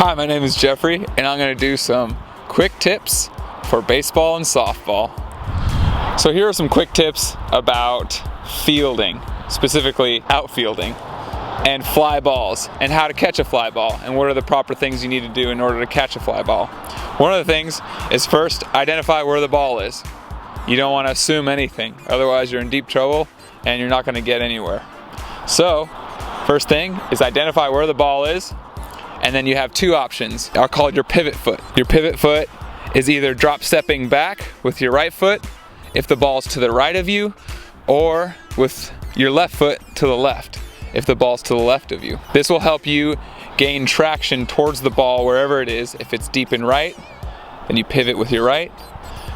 Hi, my name is Jeffrey, and I'm going to do some quick tips for baseball and softball. So here are some quick tips about fielding, specifically outfielding, and fly balls, and how to catch a fly ball, and what are the proper things you need to do in order to catch a fly ball. One of the things is first, identify where the ball is. You don't want to assume anything, otherwise you're in deep trouble and you're not going to get anywhere. So, first thing is identify where the ball is, and then you have two options are called your pivot foot. Your pivot foot is either drop stepping back with your right foot if the ball's to the right of you, or with your left foot to the left if the ball's to the left of you. This will help you gain traction towards the ball wherever it is. If it's deep in right, then you pivot with your right.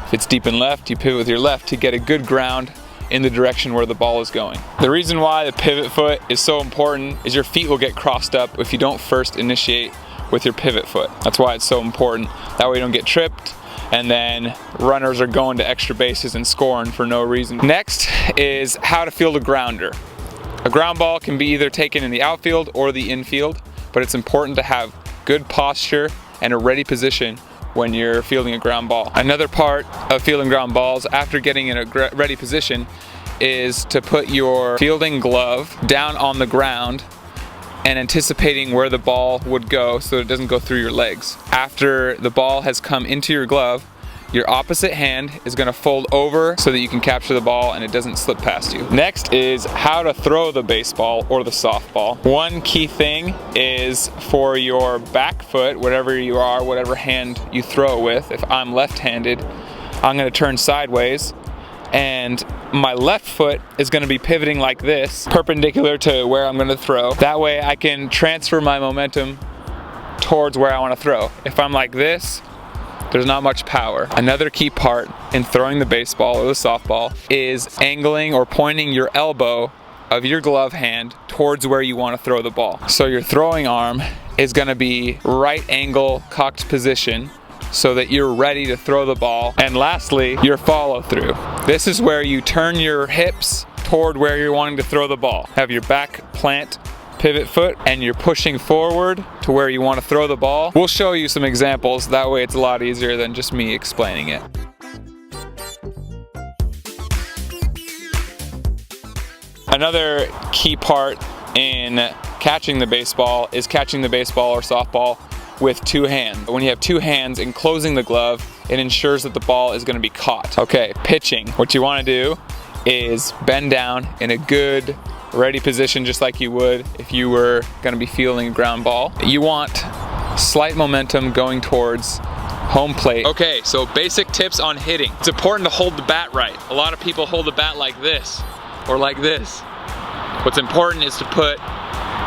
If it's deep in left, you pivot with your left to get a good ground in the direction where the ball is going. The reason why the pivot foot is so important is your feet will get crossed up if you don't first initiate with your pivot foot. That's why it's so important. That way you don't get tripped and then runners are going to extra bases and scoring for no reason. Next is how to field a grounder. A ground ball can be either taken in the outfield or the infield, but it's important to have good posture and a ready position when you're fielding a ground ball. Another part of fielding ground balls after getting in a ready position is to put your fielding glove down on the ground and anticipating where the ball would go so it doesn't go through your legs. After the ball has come into your glove, your opposite hand is going to fold over so that you can capture the ball and it doesn't slip past you. Next is how to throw the baseball or the softball. One key thing is for your back foot, whatever you are, whatever hand you throw it with. If I'm left-handed, I'm going to turn sideways and my left foot is going to be pivoting like this, perpendicular to where I'm going to throw. That way I can transfer my momentum towards where I want to throw. If I'm like this, there's not much power. Another key part in throwing the baseball or the softball is angling or pointing your elbow of your glove hand towards where you want to throw the ball. So your throwing arm is going to be right angle cocked position so that you're ready to throw the ball. And lastly, your follow through. This is where you turn your hips toward where you're wanting to throw the ball. Have your back plant pivot foot and you're pushing forward to where you want to throw the ball. We'll show you some examples, that way it's a lot easier than just me explaining it. Another key part in catching the baseball is catching the baseball or softball with two hands. When you have two hands enclosing the glove, it ensures that the ball is going to be caught. Okay, pitching. What you want to do is bend down in a good ready position just like you would if you were going to be fielding a ground ball. You want slight momentum going towards home plate. Okay, so basic tips on hitting. It's important to hold the bat right. A lot of people hold the bat like this or like this. What's important is to put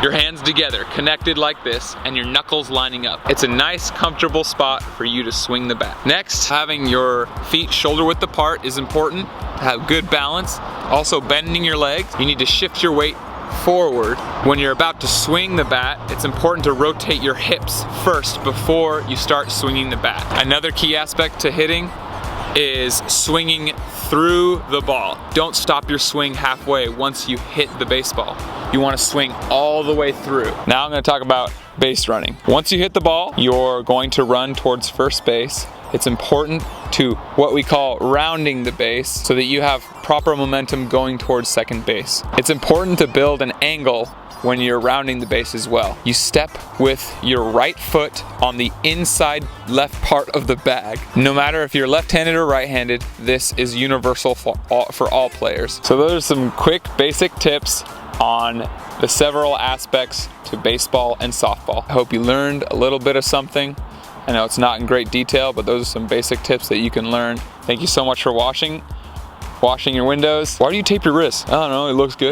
your hands together, connected like this, and your knuckles lining up. It's a nice, comfortable spot for you to swing the bat. Next, having your feet shoulder width apart is important to have good balance. Also, bending your legs. You need to shift your weight forward. When you're about to swing the bat, it's important to rotate your hips first before you start swinging the bat. Another key aspect to hitting is swinging through the ball. Don't stop your swing halfway once you hit the baseball. You want to swing all the way through. Now I'm going to talk about base running. Once you hit the ball, you're going to run towards first base. It's important to what we call rounding the base so that you have proper momentum going towards second base. It's important to build an angle when you're rounding the base as well. You step with your right foot on the inside left part of the bag. No matter if you're left-handed or right-handed, this is universal for all players. So those are some quick basic tips on the several aspects to baseball and softball. I hope you learned a little bit of something. I know it's not in great detail, but those are some basic tips that you can learn. Thank you so much for washing your windows. Why do you tape your wrists? I don't know, it looks good.